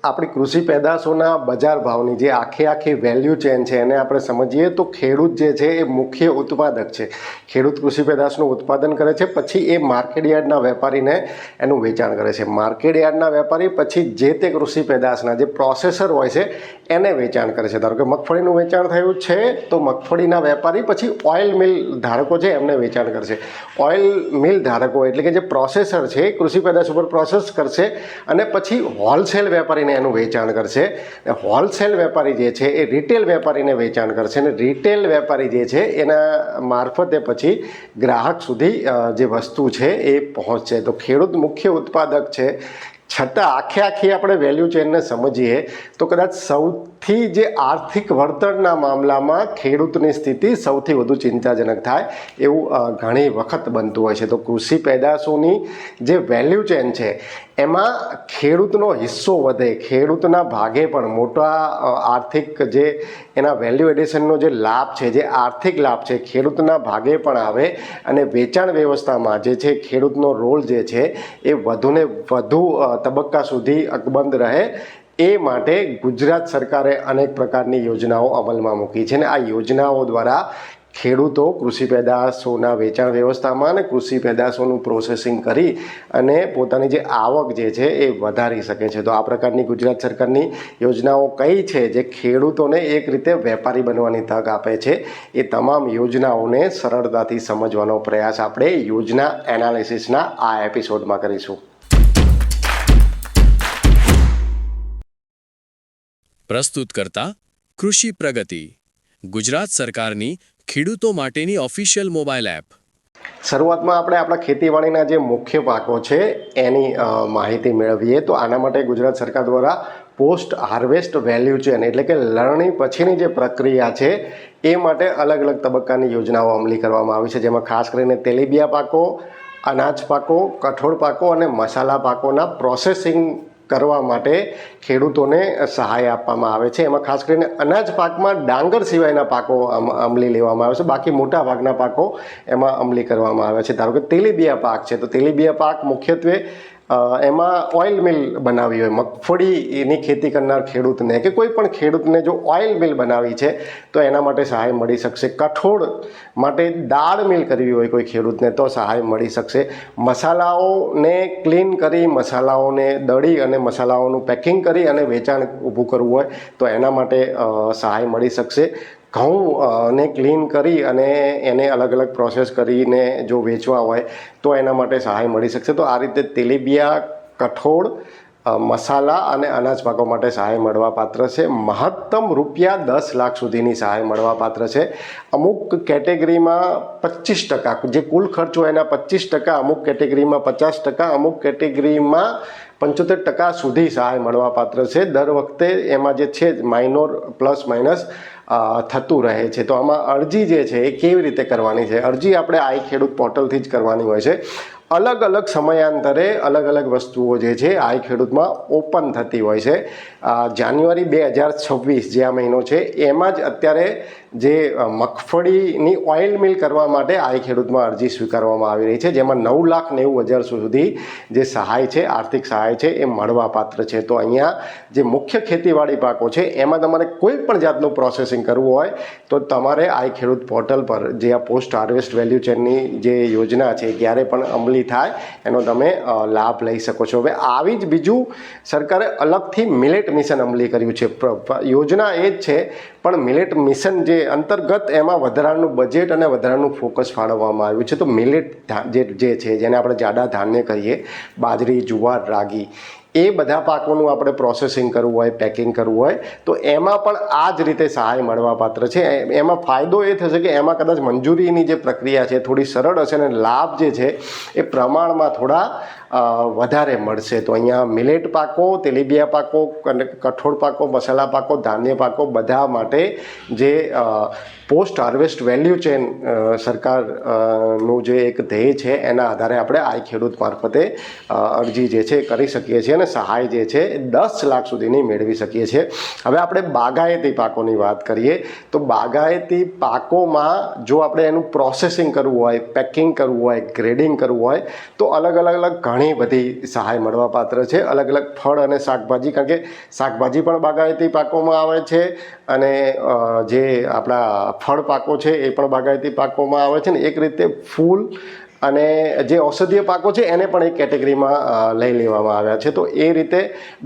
આપણી કૃષિ પેદાશોના બજાર ભાવની જે આખી વેલ્યુ ચેન છે એને આપણે સમજીએ તો ખેડૂત જે છે એ મુખ્ય ઉત્પાદક છે. ખેડૂત કૃષિ પેદાશનું ઉત્પાદન કરે છે, પછી એ માર્કેટ યાર્ડના વેપારીને એનું વેચાણ કરે છે. માર્કેટ યાર્ડના વેપારી પછી જે તે કૃષિ પેદાશના જે પ્રોસેસર હોય છે એને વેચાણ કરે છે. ધારો કે મગફળીનું વેચાણ થયું છે તો મગફળીના વેપારી પછી ઓઇલ મિલ ધારકો છે એમને વેચાણ કરશે. ઓઇલ મિલ ધારકો એટલે કે જે પ્રોસેસર છે કૃષિ પેદાશ ઉપર પ્રોસેસ કરશે અને પછી હોલસેલ વેપારીને એનું વેચાણ કરશે. હોલસેલ વેપારી જે છે એ રિટેલ વેપારીને વેચાણ કરશે અને રિટેલ વેપારી જે છે એના મારફતે પછી ગ્રાહક સુધી જે વસ્તુ છે એ પહોંચશે. તો ખેડૂત મુખ્ય ઉત્પાદક છે, છતાં આખી આપણે વેલ્યુ ચેનને સમજીએ તો કદાચ સૌથી જે આર્થિક વળતરના મામલામાં ખેડૂતની સ્થિતિ સૌથી વધુ ચિંતાજનક થાય એવું ઘણી વખત બનતું હોય છે. તો કૃષિ પેદાશોની જે વેલ્યુ ચેન છે એમાં ખેડૂતનો હિસ્સો વધે, ખેડૂતના ભાગે પણ મોટા આર્થિક જે એના વેલ્યુ એડિશનનો જે લાભ છે, જે આર્થિક લાભ છે ખેડૂતના ભાગે પણ આવે અને વેચાણ વ્યવસ્થામાં જે છે ખેડૂતનો રોલ જે છે એ વધુને વધુ તબક્કા સુધી અકબંધ રહે એ માટે ગુજરાત સરકારે અનેક પ્રકારની યોજનાઓ અમલમાં મૂકી છે અને આ યોજનાઓ દ્વારા ખેડૂતો કૃષિ પેદાશોના વેચાણ વ્યવસ્થામાં અને કૃષિ પેદાશોનું પ્રોસેસિંગ કરી અને પોતાની જે આવક જે છે એ વધારી શકે છે. તો આ પ્રકારની ગુજરાત સરકારની યોજનાઓ કઈ છે જે ખેડૂતોને એક રીતે વેપારી બનવાની તક આપે છે, એ તમામ યોજનાઓને સરળતાથી સમજવાનો પ્રયાસ આપણે યોજના એનાલિસિસના આ એપિસોડમાં કરીશું. પ્રસ્તુત કરતા કૃષિ પ્રગતિ, ગુજરાત સરકારની ખેડૂતો માટેની ઓફિશિયલ મોબાઈલ એપ. શરૂઆતમાં આપણે આપણા ખેતીવાડીના જે મુખ્ય પાકો છે એની માહિતી મેળવીએ તો આના માટે ગુજરાત સરકાર દ્વારા પોસ્ટ હાર્વેસ્ટ વેલ્યુ ચેન એટલે કે લણણી પછીની જે પ્રક્રિયા છે એ માટે અલગ અલગ તબક્કાની યોજનાઓ અમલી કરવામાં આવી છે, જેમાં ખાસ કરીને તેલીબિયા પાકો, અનાજ પાકો, કઠોળ પાકો અને મસાલા પાકોના પ્રોસેસિંગ કરવા માટે ખેડૂતોને સહાય આપવામાં આવે છે. એમાં ખાસ કરીને અનાજ પાકમાં ડાંગર સિવાયના પાકો અમલી લેવામાં આવે છે, બાકી મોટા ભાગના પાકો એમાં અમલી કરવામાં આવે છે. ધારો કે તેલીબિયા પાક છે તો તેલીબિયા પાક મુખ્યત્વે એમાં ઓઇલ મિલ બનાવી હોય, મગફળીની ખેતી કરનાર ખેડૂતને કે કોઈ પણ ખેડૂતને જો ઓઇલ મિલ બનાવી છે તો એના માટે સહાય મળી શકશે. કઠોળ માટે દાળ મિલ કરવી હોય કોઈ ખેડૂતને તો સહાય મળી શકશે. મસાલાઓને ક્લીન કરી, મસાલાઓને દળી અને મસાલાઓનું પેકિંગ કરી અને વેચાણ ઊભું કરવું હોય તો એના માટે સહાય મળી શકશે. ઘઉંને ક્લીન કરી અને એને અલગ અલગ પ્રોસેસ કરીને જો વેચવા હોય તો એના માટે સહાય મળી શકશે. તો આ રીતે તેલીબિયા, કઠોળ, મસાલા અને અનાજ પાકો માટે સહાય મળવાપાત્ર છે. મહત્તમ ₹10 લાખ સુધીની સહાય મળવાપાત્ર છે. અમુક કેટેગરીમાં 25%, જે કુલ ખર્ચ હોય એના 25%, અમુક કેટેગરીમાં 50%, અમુક કેટેગરીમાં 75% સુધી સહાય મળવાપાત્ર છે. દર વખતે એમાં જે છે માઇનોર પ્લસ માઇનસ થતું રહે છે. તો આમાં અરજી જે છે એ કેવી રીતે કરવાની છે? અરજી આપણે આઈ ખેડૂત પોર્ટલથી જ કરવાની હોય છે. અલગ અલગ સમયાંતરે અલગ અલગ વસ્તુઓ જે છે આઈ ખેડૂતમાં ઓપન થતી હોય છે. જાન્યુઆરી 2026 જે આ મહિનો છે એમાં જ અત્યારે જે મગફળીની ઓઇલ મિલ કરવા માટે આઈ ખેડૂતમાં અરજી સ્વીકારવામાં આવી રહી છે, જેમાં 9,90,000 સુધી જે સહાય છે, આર્થિક સહાય છે એ મળવાપાત્ર છે. તો અહીંયા જે મુખ્ય ખેતીવાડી પાકો છે એમાં તમારે કોઈ પણ જાતનું પ્રોસેસિંગ કરવું હોય તો તમારે આઈ ખેડૂત પોર્ટલ પર જે આ પોસ્ટ હાર્વેસ્ટ વેલ્યુ ચેનની જે યોજના છે ક્યારે પણ અમલી થાય એનો તમે લાભ લઈ શકો છો. હવે આવી જ બીજું સરકારે અલગથી મિલેટ મિશન અમલી કર્યું છે. યોજના એ જ છે પણ મિલેટ મિશન જે અંતર્ગત એમાં વધારાનું બજેટ અને વધારાનું ફોકસ ફાળવવામાં આવ્યું છે. તો મિલેટ જે છે જેને આપણે જાડા ધાન્ય કહીએ, બાજરી, જુવાર, રાગી, એ બધા પાકોનું આપણે પ્રોસેસિંગ કરવું હોય, પેકિંગ કરવું હોય તો એમાં પણ આ જ રીતે સહાય મળવાપાત્ર છે. એમાં ફાયદો એ થશે કે એમાં કદાચ મંજૂરીની જે પ્રક્રિયા છે થોડી સરળ હશે અને લાભ જે છે એ પ્રમાણમાં થોડા વધારે મળશે. તો અહીંયા મિલેટ પાકો, તેલીબિયા પાકો, કઠોળ પાકો, મસાલા પાકો, ધાન્ય પાકો બધા માટે જે પોસ્ટ હાર્વેસ્ટ વેલ્યુ ચેન સરકારનું જે એક ધ્યેય છે એના આધારે આપણે આઈ ખેડૂત મારફતે અરજી જે છે કરી શકીએ છીએ અને સહાય જે છે 10 લાખ સુધીની મેળવી શકીએ છીએ. હવે આપણે બાગાયતી પાકોની વાત કરીએ તો બાગાયતી પાકોમાં જો આપણે એનું પ્રોસેસિંગ કરવું હોય, પેકિંગ કરવું હોય, ગ્રેડિંગ કરવું હોય તો અલગ ઘણી બધી સહાય મળવાપાત્ર છે. અલગ ફળ અને શાકભાજી, કારણ કે શાકભાજી પણ બાગાયતી પાકોમાં આવે છે અને જે આપણા ફળ પાકો છે એ પણ બાગાયતી પાકોમાં આવે છે ને. એક રીતે ફૂલ અને જે ઔષધીય પાકો છે એને પણ એક કેટેગરીમાં લઈ લેવામાં આવ્યા છે. તો એ રીતે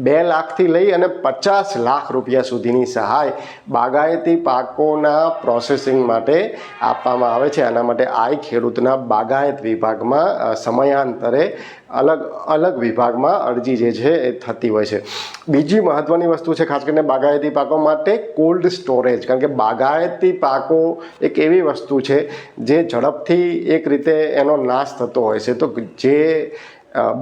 2 લાખથી લઈ અને 50 લાખ રૂપિયા સુધીની સહાય બાગાયતી પાકોના પ્રોસેસિંગ માટે આપવામાં આવે છે. આના માટે આઈ ખેડૂતના બાગાયત વિભાગમાં સમયાંતરે અલગ વિભાગમાં અરજી જે છે એ થતી હોય છે. બીજી મહત્ત્વની વસ્તુ છે ખાસ કરીને બાગાયતી પાકો માટે કોલ્ડ સ્ટોરેજ, કારણ કે બાગાયતી પાકો એક એવી વસ્તુ છે જે ઝડપથી એક રીતે એનો નાશ થતો હોય છે. તો જે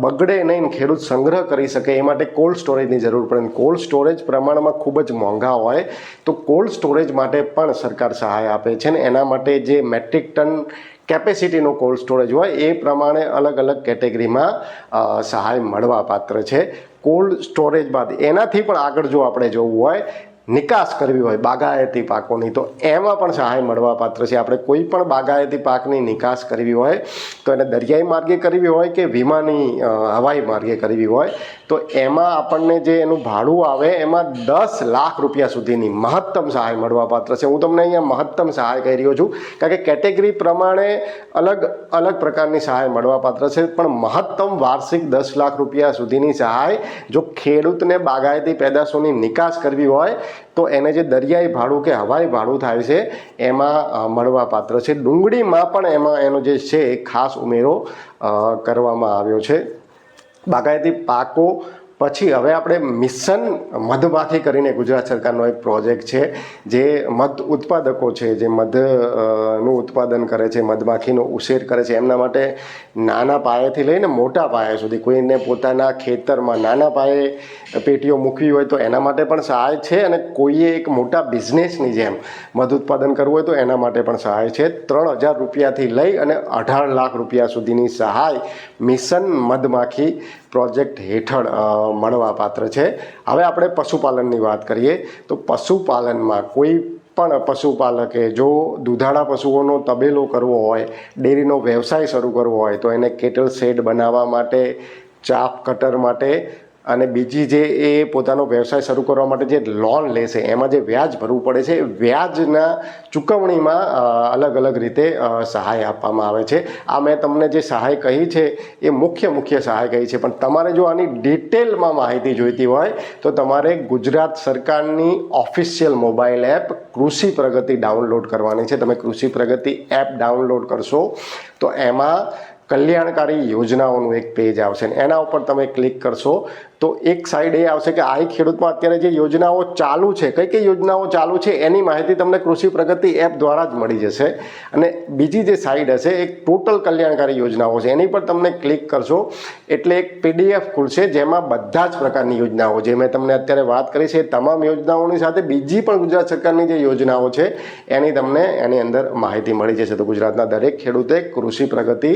બગડે નહીં, ખેડૂત સંગ્રહ કરી શકે એ માટે કોલ્ડ સ્ટોરેજની જરૂર પડે. કોલ્ડ સ્ટોરેજ પ્રમાણમાં ખૂબ જ મોંઘા હોય તો કોલ્ડ સ્ટોરેજ માટે પણ સરકાર સહાય આપે છે ને એના માટે જે મેટ્રિક ટન કેપેસિટીનો કોલ્ડ સ્ટોરેજ હોય એ પ્રમાણે અલગ કેટેગરીમાં સહાય મળવાપાત્ર છે. કોલ્ડ સ્ટોરેજ બાદ એનાથી પણ આગળ જો આપણે જોવું હોય, નિકાસ કરવી હોય બાગાયતી પાકોની, તો એમાં પણ સહાય મળવાપાત્ર છે. આપણે કોઈ પણ બાગાયતી પાકની નિકાસ કરવી હોય તો એને દરિયાઈ માર્ગે કરવી હોય કે વિમાની હવાઈ માર્ગે કરવી હોય તો એમાં આપણને જે એનું ભાડું આવે એમાં 10 લાખ રૂપિયા સુધીની મહત્તમ સહાય મળવાપાત્ર છે. હું તમને અહીંયા મહત્તમ સહાય કહી રહ્યો છું કારણ કે કેટેગરી પ્રમાણે અલગ પ્રકારની સહાય મળવાપાત્ર છે, પણ મહત્તમ વાર્ષિક 10 લાખ રૂપિયા સુધીની સહાય જો ખેડૂતને બાગાયતી પેદાશોની નિકાસ કરવી હોય તો એને જે દરિયાઈ ભાડું કે હવાઈ ભાડું થાય છે એમાં મળવાપાત્ર છે. ડુંગળીમાં પણ એમાં એનો જે છે એ ખાસ ઉમેરો કરવામાં આવ્યો છે. બાગાયતી પાકો પછી હવે આપણે મિશન મધમાખી કરીને ગુજરાત સરકારનો એક પ્રોજેક્ટ છે જે મધ ઉત્પાદકો છે, જે મધનું ઉત્પાદન કરે છે, મધમાખીનો ઉછેર કરે છે, એમના માટે નાના પાયેથી લઈને મોટા પાયા સુધી કોઈને પોતાના ખેતરમાં નાના પાયે પેટીઓ મૂકવી હોય તો એના માટે પણ સહાય છે અને કોઈએ એક મોટા બિઝનેસની જેમ મધ ઉત્પાદન કરવું હોય તો એના માટે પણ સહાય છે. 3,000 રૂપિયાથી લઈ અને 18 લાખ રૂપિયા સુધીની સહાય મિશન મધમાખી પ્રોજેક્ટ હેઠળ મળવાપાત્ર છે. હવે આપણે પશુપાલનની વાત કરીએ તો પશુપાલનમાં કોઈ પણ પશુપાલકે જો દૂધાળા પશુઓનો તબેલો કરવો હોય, ડેરીનો વ્યવસાય શરૂ કરવો હોય તો એને કેટલ શેડ બનાવવા માટે, ચાફ કટર માટે અને બીજી જે એ પોતાનો વ્યવસાય શરૂ કરવા માટે જે લોન લેશે એમાં જે વ્યાજ ભરવું પડે છે એ વ્યાજના ચૂકવણીમાં અલગ રીતે સહાય આપવામાં આવે છે. આ મેં તમને જે સહાય કહી છે એ મુખ્ય સહાય કહી છે, પણ તમારે જો આની ડિટેલમાં માહિતી જોઈતી હોય તો તમારે ગુજરાત સરકારની ઓફિશિયલ મોબાઈલ એપ કૃષિ પ્રગતિ ડાઉનલોડ કરવાની છે. તમે કૃષિ પ્રગતિ એપ ડાઉનલોડ કરશો તો એમાં કલ્યાણકારી યોજનાઓનું એક પેજ આવશે ને એના ઉપર તમે ક્લિક કરશો તો એક સાઈડ એ આવશે કે આઈ ખેડૂતમાં અત્યારે જે યોજનાઓ ચાલુ છે, કઈ યોજનાઓ ચાલુ છે એની માહિતી તમને કૃષિ પ્રગતિ એપ દ્વારા જ મળી જશે. અને બીજી જે સાઈડ હશે એક ટોટલ કલ્યાણકારી યોજનાઓ છે એની પર તમને ક્લિક કરશો એટલે એક PDF ખુલશે જેમાં બધા જ પ્રકારની યોજનાઓ જે મેં તમને અત્યારે વાત કરી છે એ તમામ યોજનાઓની સાથે બીજી પણ ગુજરાત સરકારની જે યોજનાઓ છે એની તમને એની અંદર માહિતી મળી જશે. તો ગુજરાતના દરેક ખેડૂતે કૃષિ પ્રગતિ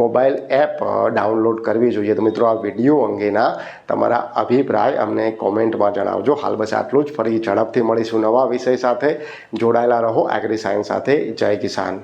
મોબાઈલ એપ ડાઉનલોડ કરવી જોઈએ. તો મિત્રો આ વિડીયો અંગેના તમારા અભિપ્રાય અમને કોમેન્ટમાં જણાવજો. હાલ બસ આટલું જ. ફરી ઝડપથી મળીશું નવા વિષય સાથે. જોડાયેલા રહો એગ્રી સાયન્સ સાથે. જય કિસાન.